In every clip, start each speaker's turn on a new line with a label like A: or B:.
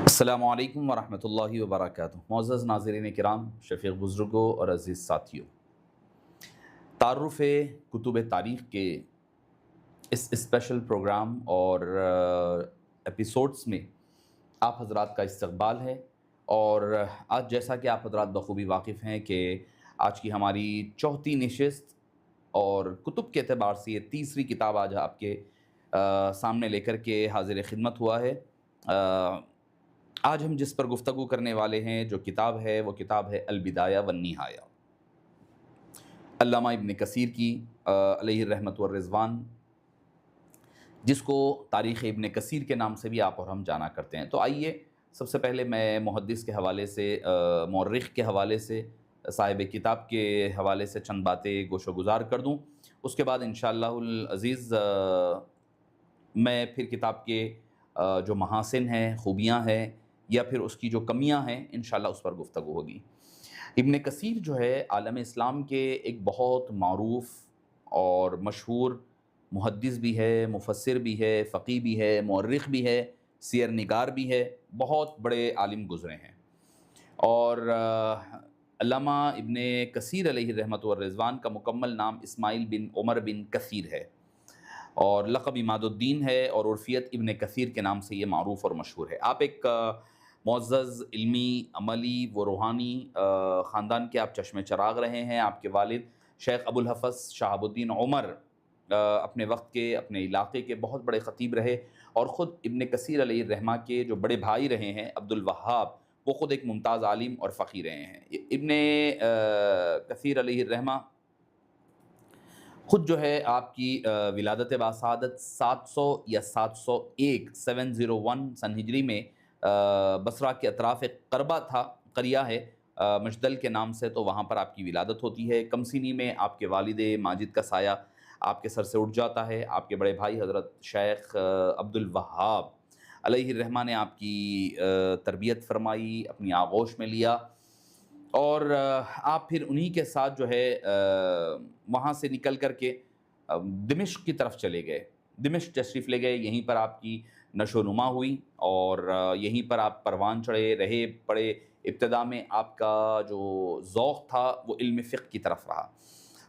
A: السلام علیکم ورحمۃ اللہ وبرکاتہ۔ معزز ناظرین کرام، شفیق بزرگوں اور عزیز ساتھیوں، تعارف کتب تاریخ کے اس اسپیشل پروگرام اور ایپیسوڈز میں آپ حضرات کا استقبال ہے۔ اور آج جیسا کہ آپ حضرات بخوبی واقف ہیں کہ آج کی ہماری چوتھی نشست اور کتب کے اعتبار سے یہ تیسری کتاب آج آپ کے سامنے لے کر کے حاضر خدمت ہوا ہے۔ آج ہم جس پر گفتگو کرنے والے ہیں جو کتاب ہے وہ کتاب ہے البدایہ والنہایہ، علامہ ابن کثیر کی علیہ الرحمۃ والرضوان، جس کو تاریخ ابن کثیر کے نام سے بھی آپ اور ہم جانا کرتے ہیں۔ تو آئیے سب سے پہلے میں محدث کے حوالے سے، مورخ کے حوالے سے، صاحب کتاب کے حوالے سے چند باتیں گوش و گزار کر دوں۔ اس کے بعد انشاءاللہ العزیز میں پھر کتاب کے جو محاسن ہیں، خوبیاں ہیں، یا پھر اس کی جو کمیاں ہیں، انشاءاللہ اس پر گفتگو ہوگی۔ ابن کثیر جو ہے عالم اسلام کے ایک بہت معروف اور مشہور محدث بھی ہے، مفسر بھی ہے، فقیہ بھی ہے، مورخ بھی ہے، سیر نگار بھی ہے، بہت بڑے عالم گزرے ہیں۔ اور علامہ ابن کثیر علیہ الرحمۃ والرضوان کا مکمل نام اسماعیل بن عمر بن کثیر ہے، اور لقب عماد الدین ہے، اور عرفیت ابن کثیر کے نام سے یہ معروف اور مشہور ہے۔ آپ ایک معزز علمی، عملی و روحانی خاندان کے آپ چشم چراغ رہے ہیں۔ آپ کے والد شیخ ابو الحفظ شہاب الدین عمر اپنے وقت کے، اپنے علاقے کے بہت بڑے خطیب رہے، اور خود ابن کثیر علیہ الرحمہ کے جو بڑے بھائی رہے ہیں عبد الوہاب، وہ خود ایک ممتاز عالم اور فقیہ رہے ہیں۔ ابن کثیر علیہ الرحمہ خود جو ہے آپ کی ولادت باسعادت 700 یا 701 701 سن ہجری میں بصرہ کے اطراف ایک قربہ تھا، قریہ ہے مجدل کے نام سے، تو وہاں پر آپ کی ولادت ہوتی ہے۔ کم سنی میں آپ کے والد ماجد کا سایہ آپ کے سر سے اٹھ جاتا ہے۔ آپ کے بڑے بھائی حضرت شیخ عبد الوہاب علیہ الرحمہ نے آپ کی تربیت فرمائی، اپنی آغوش میں لیا، اور آپ پھر انہی کے ساتھ جو ہے وہاں سے نکل کر کے دمشق کی طرف چلے گئے، دمشق تشریف لے گئے۔ یہیں پر آپ کی نشو و نما ہوئی، اور یہیں پر آپ پروان چڑھے رہے پڑے۔ ابتدا میں آپ کا جو ذوق تھا وہ علم فقہ کی طرف رہا،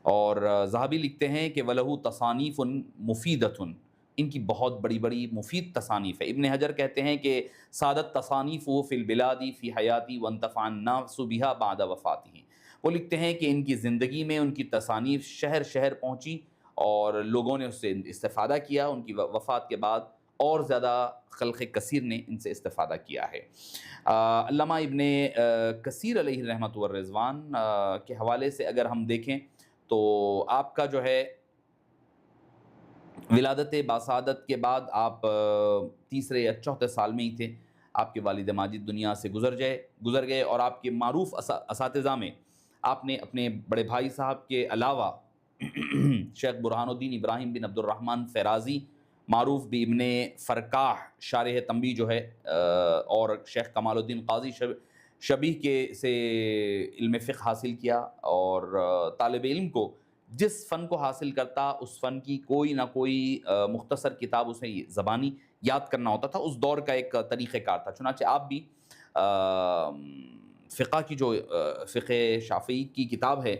A: اور ذہبی لکھتے ہیں کہ وَلَهُ تَصَانِیفٌ مُفِیدَةٌ، ان کی بہت بڑی بڑی مفید تصانیف ہے۔ ابن حجر کہتے ہیں کہ سعادت تصانیف فی البلاد فی حیاتی وانتفع الناس بہا بعد وفاتہ۔ وہ لکھتے ہیں کہ ان کی زندگی میں ان کی تصانیف شہر شہر پہنچی، اور لوگوں نے اس سے استفادہ کیا۔ ان کی وفات کے بعد اور زیادہ خلق کثیر نے ان سے استفادہ کیا ہے۔ علامہ ابن کثیر علیہ الرحمۃ والرضوان کے حوالے سے اگر ہم دیکھیں تو آپ کا جو ہے ولادت باسعادت کے بعد آپ تیسرے یا چوتھے سال میں ہی تھے، آپ کے والد ماجد دنیا سے گزر گئے، اور آپ کے معروف اساتذہ میں آپ نے اپنے بڑے بھائی صاحب کے علاوہ شیخ برہان الدین ابراہیم بن عبد الرحمن فیرازی، معروف بھی ابن فرکاح شارح تنبیہ جو ہے، اور شیخ کمال الدین قاضی شبیہ کے سے علم فقہ حاصل کیا۔ اور طالب علم کو جس فن کو حاصل کرتا، اس فن کی کوئی نہ کوئی مختصر کتاب اسے زبانی یاد کرنا ہوتا تھا۔ اس دور کا ایک طریقہ کار تھا۔ چنانچہ آپ بھی فقہ کی جو فقہ شافعی کی کتاب ہے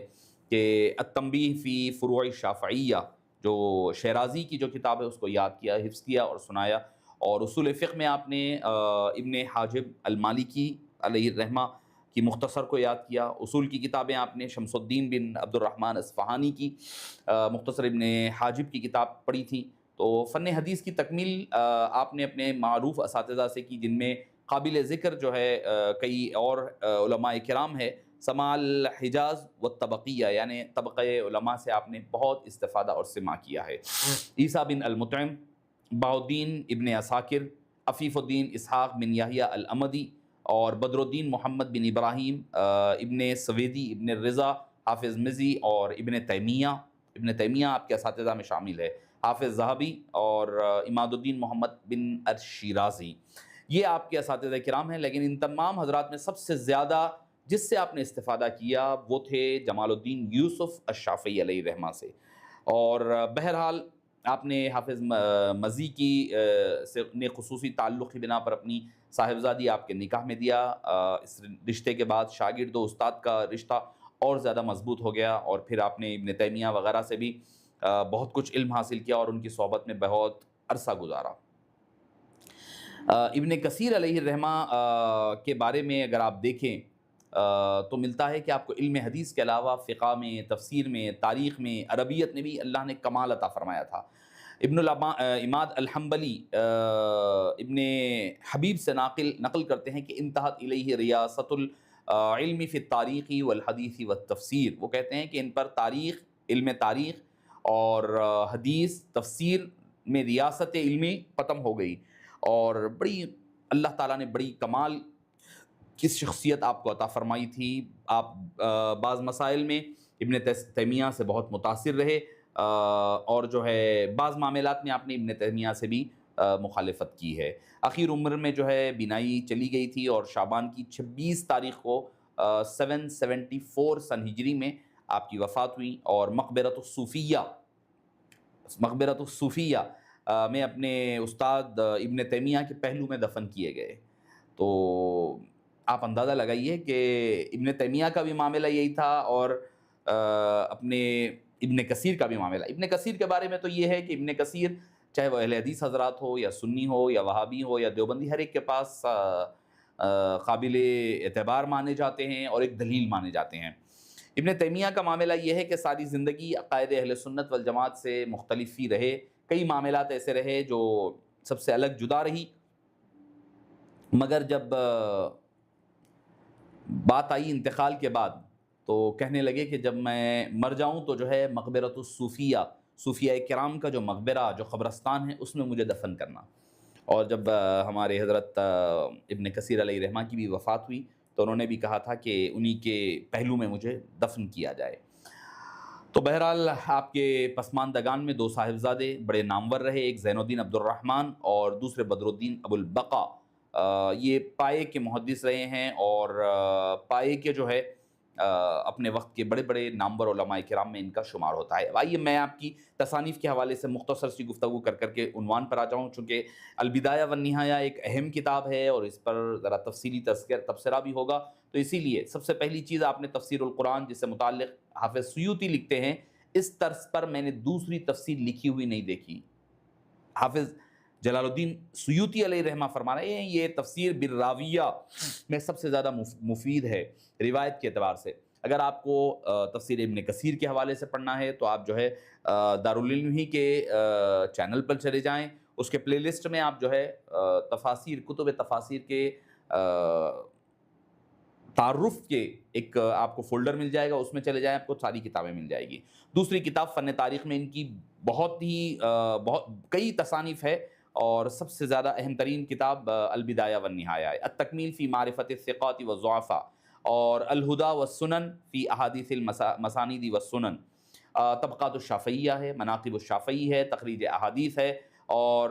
A: کہ التنبیہ فی فروع الشافعیہ، جو شیرازی کی جو کتاب ہے، اس کو یاد کیا، حفظ کیا اور سنایا۔ اور اصول فقہ میں آپ نے ابن حاجب المالکی علیہ الرحمہ کی مختصر کو یاد کیا۔ اصول کی کتابیں آپ نے شمس الدین بن عبد الرحمن اصفہانی کی مختصر ابن حاجب کی کتاب پڑھی تھی۔ تو فن حدیث کی تکمیل آپ نے اپنے معروف اساتذہ سے کی، جن میں قابل ذکر جو ہے کئی اور علماء کرام ہے۔ سماع الحجاز والطبقیہ، یعنی طبقہ علماء سے آپ نے بہت استفادہ اور سماع کیا ہے۔ عیسیٰ بن المطعم، بہاؤالدین ابن عساکر، عفیف الدین اسحاق بن یحییٰ الامدی، اور بدر الدین محمد بن ابراہیم، ابن سویدی، ابن رضا، حافظ مزی، اور ابن تیمیہ آپ کے اساتذہ میں شامل ہے، حافظ ذہبی، اور عماد الدین محمد بن الشیرازی۔ یہ آپ کے اساتذہ کرام ہیں۔ لیکن ان تمام حضرات میں سب سے زیادہ جس سے آپ نے استفادہ کیا وہ تھے جمال الدین یوسف الشافعی علیہ الرحمہ سے۔ اور بہرحال آپ نے حافظ مزی کی سے نے خصوصی تعلق کی بنا پر اپنی صاحبزادی آپ کے نکاح میں دیا۔ اس رشتے کے بعد شاگرد و استاد کا رشتہ اور زیادہ مضبوط ہو گیا، اور پھر آپ نے ابن تیمیہ وغیرہ سے بھی بہت کچھ علم حاصل کیا اور ان کی صحبت میں بہت عرصہ گزارا۔ ابن کثیر علیہ الرحمہ کے بارے میں اگر آپ دیکھیں تو ملتا ہے کہ آپ کو علم حدیث کے علاوہ فقہ میں، تفسیر میں، تاریخ میں، عربیت میں بھی اللہ نے کمال عطا فرمایا تھا۔ اماد الحنبلی ابن حبیب سے نقل کرتے ہیں کہ انتہت الیہ ریاست العلم فی التاریخ والحدیث والتفسیر، وہ کہتے ہیں کہ ان پر علم تاریخ اور حدیث تفسیر میں ریاست علمی ختم ہو گئی، اور بڑی اللہ تعالیٰ نے بڑی کمال کی شخصیت آپ کو عطا فرمائی تھی۔ آپ بعض مسائل میں ابن تیمیہ سے بہت متاثر رہے، اور جو ہے بعض معاملات میں آپ نے ابن تیمیہ سے بھی مخالفت کی ہے۔ اخیر عمر میں جو ہے بینائی چلی گئی تھی، اور شعبان کی 26 تاریخ کو 774 سن ہجری میں آپ کی وفات ہوئی، اور مقبرۃ الصوفیہ میں اپنے استاد ابن تیمیہ کے پہلو میں دفن کیے گئے۔ تو آپ اندازہ لگائیے کہ ابن تیمیہ کا بھی معاملہ یہی تھا، اور اپنے ابن کثیر کا بھی معاملہ۔ ابن کثیر کے بارے میں تو یہ ہے کہ ابن کثیر چاہے وہ اہل حدیث حضرات ہو یا سنی ہو یا وہابی ہو یا دیوبندی، ہر ایک کے پاس قابل اعتبار مانے جاتے ہیں اور ایک دلیل مانے جاتے ہیں۔ ابن تیمیہ کا معاملہ یہ ہے کہ ساری زندگی عقائد اہل سنت والجماعت سے مختلف ہی رہے، کئی معاملات ایسے رہے جو سب سے الگ جدا رہی، مگر جب بات آئی انتقال کے بعد تو کہنے لگے کہ جب میں مر جاؤں تو جو ہے مقبرۃ الصوفیہ، صوفیہ کرام کا جو مقبرہ، جو قبرستان ہے، اس میں مجھے دفن کرنا۔ اور جب ہمارے حضرت ابن کثیر علیہ رحمہ کی بھی وفات ہوئی تو انہوں نے بھی کہا تھا کہ انہی کے پہلو میں مجھے دفن کیا جائے۔ تو بہرحال آپ کے پسماندگان میں 2 صاحبزادے بڑے نامور رہے، ایک زین الدین عبد الرحمن اور دوسرے بدر الدین ابو البقا۔ یہ پائے کے محدث رہے ہیں، اور پائے کے جو ہے اپنے وقت کے بڑے بڑے نامور علماء کرام میں ان کا شمار ہوتا ہے۔ آئیے میں آپ کی تصانیف کے حوالے سے مختصر سی گفتگو کر کے عنوان پر آ جاؤں، چونکہ البدایہ والنہایہ ایک اہم کتاب ہے اور اس پر ذرا تفصیلی تبصرہ بھی ہوگا، تو اسی لیے سب سے پہلی چیز آپ نے تفسیر القرآن، جس سے متعلق حافظ سیوطی لکھتے ہیں، اس طرز پر میں نے دوسری تفسیر لکھی ہوئی نہیں دیکھی۔ حافظ جلال الدین سیوطی علیہ رحمہ فرما رہے ہیں یہ تفسیر بالراویہ میں سب سے زیادہ مفید ہے روایت کے اعتبار سے۔ اگر آپ کو تفسیر ابن کثیر کے حوالے سے پڑھنا ہے تو آپ جو ہے دارالعلوم ہی کے چینل پر چلے جائیں، اس کے پلے لسٹ میں آپ جو ہے تفاسیر، کتب تفاسیر کے تعارف کے ایک آپ کو فولڈر مل جائے گا، اس میں چلے جائیں، آپ کو ساری کتابیں مل جائے گی۔ دوسری کتاب فن تاریخ میں ان کی بہت کئی تصانیف ہے، اور سب سے زیادہ اہم ترین کتاب البدایہ والنہایہ ہے، التکمیل فی معرفت الثقات والضعفاء، اور الہدی والسنن فی احادیث المسانید والسنن، طبقات الشافعیہ ہے، مناقب الشافعی ہے، تخریج احادیث ہے، اور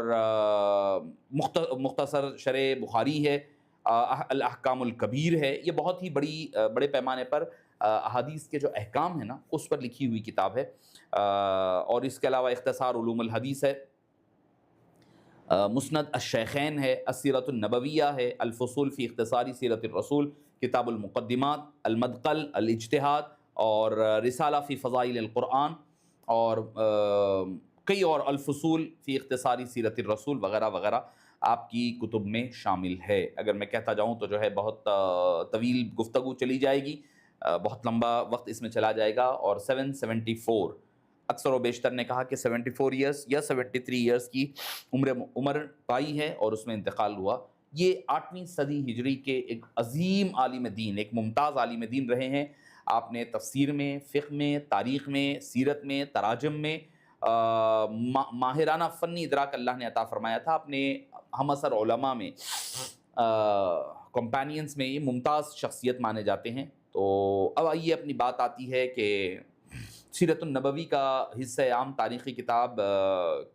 A: مختصر شرح بخاری ہے، الاحکام الکبیر ہے۔ یہ بہت ہی بڑے پیمانے پر احادیث کے جو احکام ہیں نا، اس پر لکھی ہوئی کتاب ہے، اور اس کے علاوہ اختصار علوم الحدیث ہے، مسند الشیخین ہے، السیرۃ النبویہ ہے، الفصول فی اختصاری سیرت الرسول، کتاب المقدمات، المدخل، الاجتہاد، اور رسالہ فی فضائل القرآن، اور کئی اور الفصول فی اختصاری سیرت الرسول وغیرہ وغیرہ آپ کی کتب میں شامل ہے۔ اگر میں کہتا جاؤں تو جو ہے بہت طویل گفتگو چلی جائے گی، بہت لمبا وقت اس میں چلا جائے گا، اور 774 اکثر و بیشتر نے کہا کہ 74 ایئرس یا 73 ایئرس کی عمر پائی ہے اور اس میں انتقال ہوا۔ یہ 8ویں صدی ہجری کے ایک عظیم عالم دین، ایک ممتاز عالم دین رہے ہیں۔ آپ نے تفسیر میں، فقہ میں، تاریخ میں، سیرت میں، تراجم میں ماہرانہ فنی ادراک اللہ نے عطا فرمایا تھا۔ اپنے ہم عصر علماء میں، کمپینینز میں یہ ممتاز شخصیت مانے جاتے ہیں۔ تو اب آئیے اپنی بات آتی ہے کہ سیرت النبوی کا حصہ عام تاریخی کتاب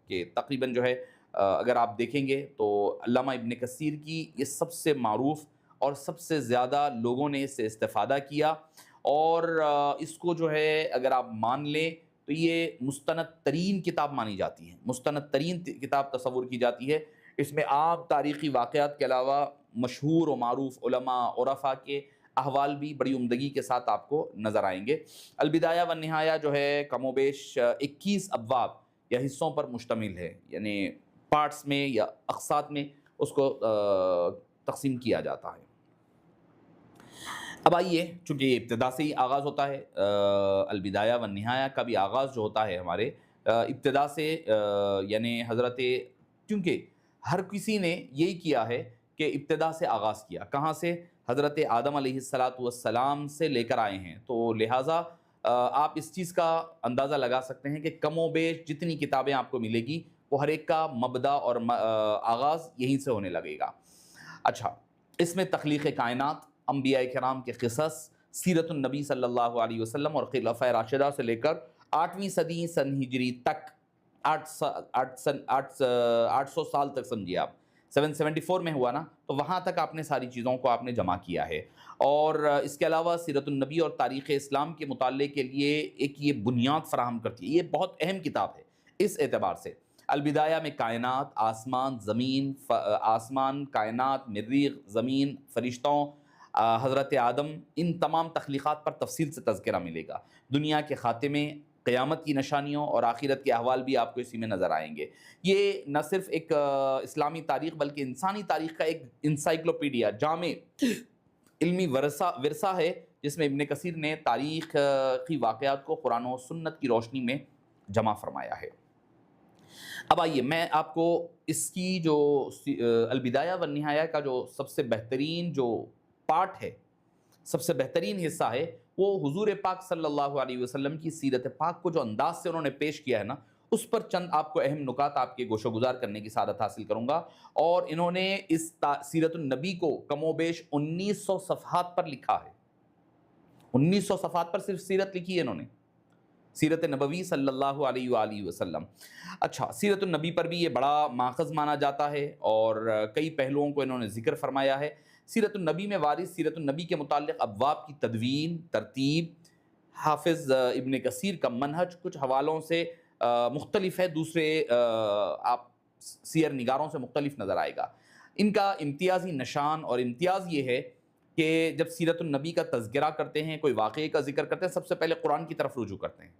A: کے تقریباً جو ہے اگر آپ دیکھیں گے تو علامہ ابن کثیر کی یہ سب سے معروف اور سب سے زیادہ لوگوں نے اس سے استفادہ کیا، اور اس کو جو ہے اگر آپ مان لیں تو یہ مستند ترین کتاب مانی جاتی ہے، مستند ترین کتاب تصور کی جاتی ہے۔ اس میں عام تاریخی واقعات کے علاوہ مشہور و معروف علماء عرفاء کے احوال بھی بڑی عمدگی کے ساتھ آپ کو نظر آئیں گے۔ البدایہ والنہایہ جو ہے کم و بیش 21 ابواب یا حصوں پر مشتمل ہے، یعنی پارٹس میں یا اقساط میں اس کو تقسیم کیا جاتا ہے۔ اب آئیے، چونکہ یہ ابتدا سے ہی آغاز ہوتا ہے، البدایہ والنہایہ کا بھی آغاز جو ہوتا ہے ہمارے ابتدا سے، یعنی حضرت، کیونکہ ہر کسی نے یہی کیا ہے کہ ابتدا سے آغاز کیا، کہاں سے؟ حضرت آدم علیہ السلام سے لے کر آئے ہیں، تو لہٰذا آپ اس چیز کا اندازہ لگا سکتے ہیں کہ کم و بیش جتنی کتابیں آپ کو ملے گی وہ ہر ایک کا مبدا اور آغاز یہیں سے ہونے لگے گا۔ اچھا، اس میں تخلیق کائنات، انبیاء کرام کے قصص، سیرت النبی صلی اللہ علیہ وسلم اور خلفائے راشدہ سے لے کر 8ویں صدی سن ہجری تک، 800 سال تک سمجھیے آپ، 774 میں ہوا نا، تو وہاں تک آپ نے ساری چیزوں کو آپ نے جمع کیا ہے۔ اور اس کے علاوہ سیرت النبی اور تاریخ اسلام کے مطالعے کے لیے ایک یہ بنیاد فراہم کرتی ہے، یہ بہت اہم کتاب ہے اس اعتبار سے۔ البدایہ میں کائنات، آسمان، زمین، آسمان، کائنات، مریخ، زمین، فرشتوں، حضرت آدم، ان تمام تخلیقات پر تفصیل سے تذکرہ ملے گا۔ دنیا کے خاتمے، قیامت کی نشانیوں اور آخرت کے احوال بھی آپ کو اسی میں نظر آئیں گے۔ یہ نہ صرف ایک اسلامی تاریخ بلکہ انسانی تاریخ کا ایک انسائکلوپیڈیا، جامع علمی ورثہ ہے، جس میں ابن کثیر نے تاریخی واقعات کو قرآن و سنت کی روشنی میں جمع فرمایا ہے۔ اب آئیے، میں آپ کو اس کی جو البدایہ والنہایہ کا جو سب سے بہترین جو پارٹ ہے، سب سے بہترین حصہ ہے، وہ حضور پاک صلی اللہ علیہ وسلم کی سیرت پاک کو جو انداز سے انہوں نے پیش کیا ہے نا، اس پر چند آپ کو اہم نکات آپ کے گوش و گزار کرنے کی سعادت حاصل کروں گا۔ اور انہوں نے اس سیرت النبی کو کم و بیش 1900 صفحات پر لکھا ہے، 1900 صفحات پر صرف سیرت لکھی ہے انہوں نے، سیرت نبوی صلی اللہ علیہ وآلہ وسلم۔ اچھا، سیرت النبی پر بھی یہ بڑا ماخذ مانا جاتا ہے اور کئی پہلوؤں کو انہوں نے ذکر فرمایا ہے۔ سیرت النبی میں وارد سیرت النبی کے متعلق ابواب کی تدوین، ترتیب، حافظ ابن کثیر کا منہج کچھ حوالوں سے مختلف ہے، دوسرے آپ سیر نگاروں سے مختلف نظر آئے گا۔ ان کا امتیازی نشان اور امتیاز یہ ہے کہ جب سیرت النبی کا تذکرہ کرتے ہیں، کوئی واقعے کا ذکر کرتے ہیں، سب سے پہلے قرآن کی طرف رجوع کرتے ہیں،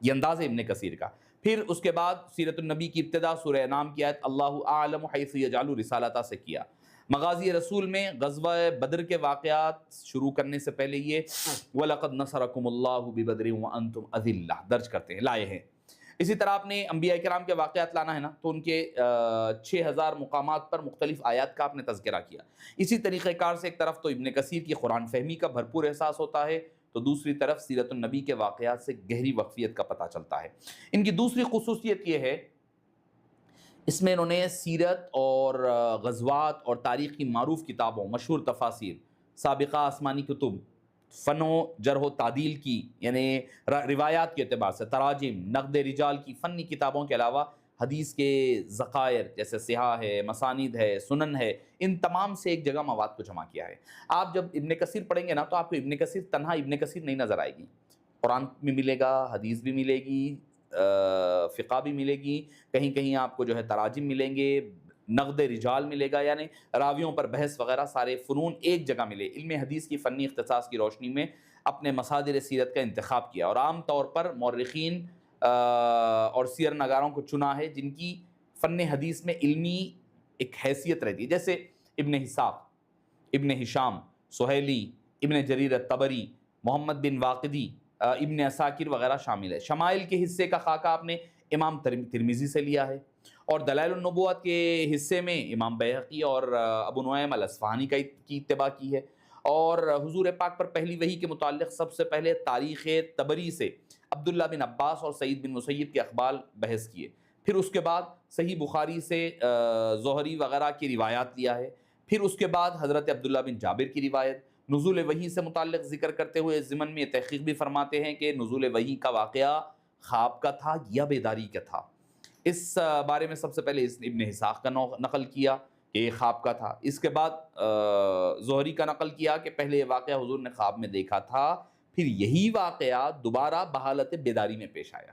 A: یہ انداز ہے ابن کثیر کا۔ پھر اس کے بعد سیرت النبی کی ابتدا سورہ انعام کی آیت اللہ اعلم حیث یجعل رسالتہ سے کیا۔ مغازی رسول میں غزوہ بدر کے واقعات شروع کرنے سے پہلے یہ وَلَقَدْ نَصَرَكُمُ اللَّهُ بِبَدْرٍ وَأَنْتُمْ أَذِلَّةٌ درج کرتے ہیں، لائے ہیں۔ اسی طرح آپ نے انبیاء کرام کے واقعات لانا ہے نا، تو ان کے 6000 مقامات پر مختلف آیات کا آپ نے تذکرہ کیا۔ اسی طریقہ کار سے ایک طرف تو ابن کثیر کی قرآن فہمی کا بھرپور احساس ہوتا ہے، تو دوسری طرف سیرت النبی کے واقعات سے گہری وقفیت کا پتہ چلتا ہے۔ ان کی دوسری خصوصیت یہ ہے، اس میں انہوں نے سیرت اور غزوات اور تاریخ کی معروف کتابوں، مشہور تفاسیر، سابقہ آسمانی کتب، فن و جرح و تعدیل کی یعنی روایات کے اعتبار سے، تراجم، نقد رجال کی فنی کتابوں کے علاوہ حدیث کے ذخائر جیسے صحاح ہے، مسانید ہے، سنن ہے، ان تمام سے ایک جگہ مواد کو جمع کیا ہے۔ آپ جب ابن کثیر پڑھیں گے نا، تو آپ کو ابن کثیر تنہا ابن کثیر نہیں نظر آئے گی، قرآن بھی ملے گا، حدیث بھی ملے گی، فقہ بھی ملے گی، کہیں کہیں آپ کو جو ہے تراجم ملیں گے، نقد رجال ملے گا، یعنی راویوں پر بحث وغیرہ، سارے فنون ایک جگہ ملے۔ علم حدیث کی فنی اختصاص کی روشنی میں اپنے مصادر سیرت کا انتخاب کیا، اور عام طور پر مورخین اور سیر نگاروں کو چنا ہے جن کی فن حدیث میں علمی ایک حیثیت رہتی ہے، جیسے ابن اسحاق، ابن ہشام، سہیلی، ابن جریر الطبری، محمد بن واقدی، ابن عساکر وغیرہ شامل ہے۔ شمائل کے حصے کا خاکہ آپ نے امام ترمذی سے لیا ہے، اور دلائل النبوت کے حصے میں امام بیہقی اور ابو نعیم الاصفہانی کی اتباع کی ہے۔ اور حضور پاک پر پہلی وحی کے متعلق سب سے پہلے تاریخ طبری سے عبداللہ بن عباس اور سعید بن مسیب کے اقوال بحث کیے، پھر اس کے بعد صحیح بخاری سے زہری وغیرہ کی روایات لیا ہے، پھر اس کے بعد حضرت عبداللہ بن جابر کی روایت، نزول وحی سے متعلق ذکر کرتے ہوئے ضمن میں تحقیق بھی فرماتے ہیں کہ نزول وحی کا واقعہ خواب کا تھا یا بیداری کا تھا۔ اس بارے میں سب سے پہلے ابن اسحاق کا نقل کیا کہ یہ خواب کا تھا، اس کے بعد زہری کا نقل کیا کہ پہلے یہ واقعہ حضور نے خواب میں دیکھا تھا، پھر یہی واقعہ دوبارہ بحالت بیداری میں پیش آیا۔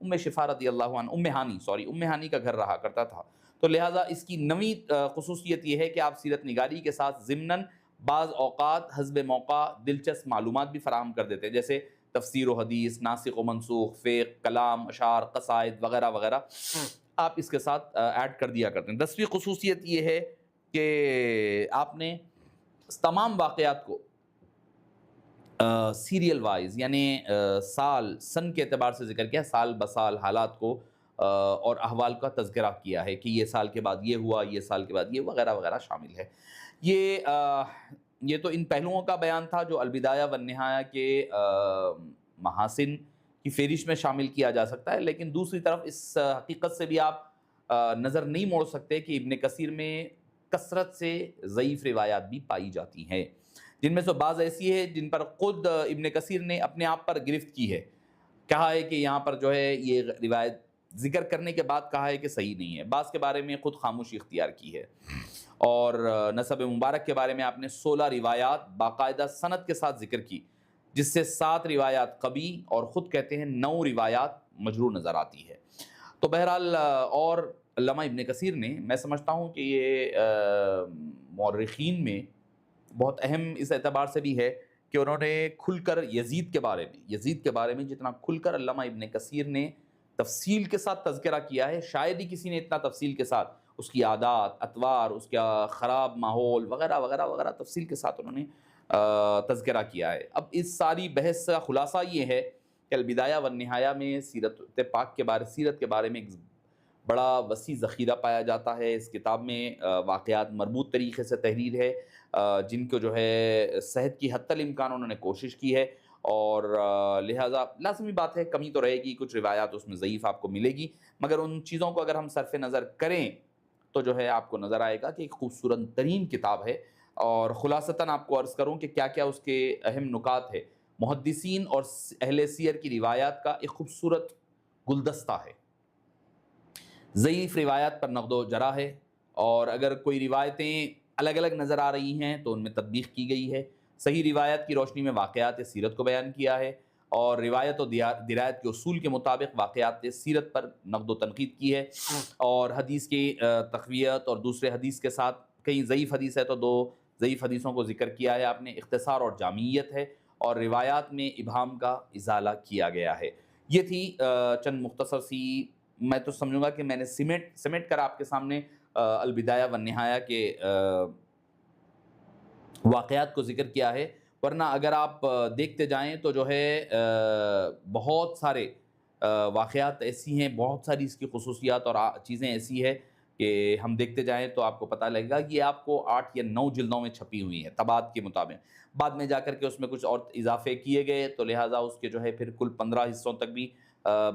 A: شفا رضی اللہ عنہ ام ہانی کا گھر رہا کرتا تھا. تو لہٰذا اس کی نویں خصوصیت یہ ہے کہ آپ سیرت نگاری کے ساتھ ضمناً بعض اوقات حسب موقع دلچسپ معلومات بھی فراہم کر دیتے ہیں، جیسے تفسیر و حدیث، ناسخ و منسوخ، فقہ، کلام، اشعار، قصائد وغیرہ وغیرہ آپ اس کے ساتھ ایڈ کر دیا کرتے ہیں. 10ویں خصوصیت یہ ہے کہ آپ نے تمام واقعات کو سیریل وائز یعنی سال سن کے اعتبار سے ذکر کیا، سال بسال حالات کو اور احوال کا تذکرہ کیا ہے کہ یہ سال کے بعد یہ ہوا، یہ سال کے بعد یہ وغیرہ وغیرہ شامل ہے. یہ تو ان پہلوؤں کا بیان تھا جو البدایہ والنہایہ کے محاسن کی فہرست میں شامل کیا جا سکتا ہے، لیکن دوسری طرف اس حقیقت سے بھی آپ نظر نہیں موڑ سکتے کہ ابن کثیر میں کثرت سے ضعیف روایات بھی پائی جاتی ہیں، جن میں سے بعض ایسی ہے جن پر خود ابن کثیر نے اپنے آپ پر گرفت کی ہے، کہا ہے کہ یہاں پر جو ہے یہ روایت ذکر کرنے کے بعد کہا ہے کہ صحیح نہیں ہے. بعض کے بارے میں خود خاموشی اختیار کی ہے. اور نسب مبارک کے بارے میں آپ نے 16 روایات باقاعدہ سند کے ساتھ ذکر کی، جس سے 7 روایات قوی اور خود کہتے ہیں 9 روایات مجروح نظر آتی ہے. تو بہرحال اور علامہ ابن کثیر نے، میں سمجھتا ہوں کہ یہ مورخین میں بہت اہم اس اعتبار سے بھی ہے کہ انہوں نے کھل کر یزید کے بارے میں جتنا کھل کر علامہ ابن کثیر نے تفصیل کے ساتھ تذکرہ کیا ہے، شاید ہی کسی نے اتنا تفصیل کے ساتھ اس کی عادات، اطوار، اس کا خراب ماحول وغیرہ وغیرہ وغیرہ تفصیل کے ساتھ انہوں نے تذکرہ کیا ہے. اب اس ساری بحث کا خلاصہ یہ ہے کہ البدایہ والنہایہ میں سیرت کے بارے میں ایک بڑا وسیع ذخیرہ پایا جاتا ہے. اس کتاب میں واقعات مربوط طریقے سے تحریر ہے، جن کو جو ہے صحت کی حتی الامکان انہوں نے کوشش کی ہے، اور لہٰذا لازمی بات ہے کمی تو رہے گی، کچھ روایات اس میں ضعیف آپ کو ملے گی، مگر ان چیزوں کو اگر ہم صرف نظر کریں تو جو ہے آپ کو نظر آئے گا کہ ایک خوبصورت ترین کتاب ہے. اور خلاصتاً آپ کو عرض کروں کہ کیا کیا اس کے اہم نکات ہے. محدثین اور اہل سیر کی روایات کا ایک خوبصورت گلدستہ ہے. ضعیف روایات پر نقد و جرح ہے، اور اگر کوئی روایتیں الگ الگ نظر آ رہی ہیں تو ان میں تطبیق کی گئی ہے. صحیح روایت کی روشنی میں واقعات سیرت کو بیان کیا ہے، اور روایت و درایت کے اصول کے مطابق واقعات سیرت پر نقد و تنقید کی ہے. اور حدیث کی تقویت اور دوسرے حدیث کے ساتھ، کہیں ضعیف حدیث ہے تو 2 ضعیف حدیثوں کو ذکر کیا ہے آپ نے. اختصار اور جامعیت ہے، اور روایات میں ابہام کا ازالہ کیا گیا ہے. یہ تھی چند مختصر سی، میں تو سمجھوں گا کہ میں نے سمیٹ کر آپ کے سامنے البدایہ والنہایہ کے واقعات کو ذکر کیا ہے. ورنہ اگر آپ دیکھتے جائیں تو جو ہے بہت سارے واقعات ایسی ہیں، بہت ساری اس کی خصوصیات اور چیزیں ایسی ہے کہ ہم دیکھتے جائیں تو آپ کو پتہ لگے گا. یہ آپ کو 8 یا 9 جلدوں میں چھپی ہوئی ہیں طبعات کے مطابق. بعد میں جا کر کے اس میں کچھ اور اضافے کیے گئے، تو لہٰذا اس کے جو ہے پھر کل 15 حصوں تک بھی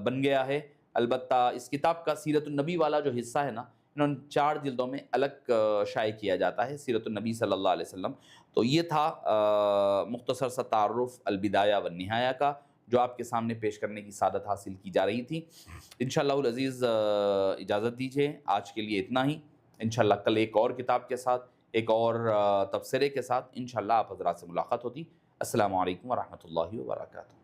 A: بن گیا ہے. البتہ اس کتاب کا سیرت النبی والا جو حصہ ہے نا، انہوں نے 4 جلدوں میں الگ شائع کیا جاتا ہے، سیرت النبی صلی اللہ علیہ وسلم. تو یہ تھا مختصر سا تعارف البدایہ والنہایہ کا، جو آپ کے سامنے پیش کرنے کی سعادت حاصل کی جا رہی تھی. انشاءاللہ العزیز اجازت دیجیے، آج کے لیے اتنا ہی. انشاءاللہ کل ایک اور کتاب کے ساتھ، ایک اور تبصرے کے ساتھ انشاءاللہ آپ حضرات سے ملاقات ہوتی. السلام علیکم ورحمۃ اللہ وبرکاتہ.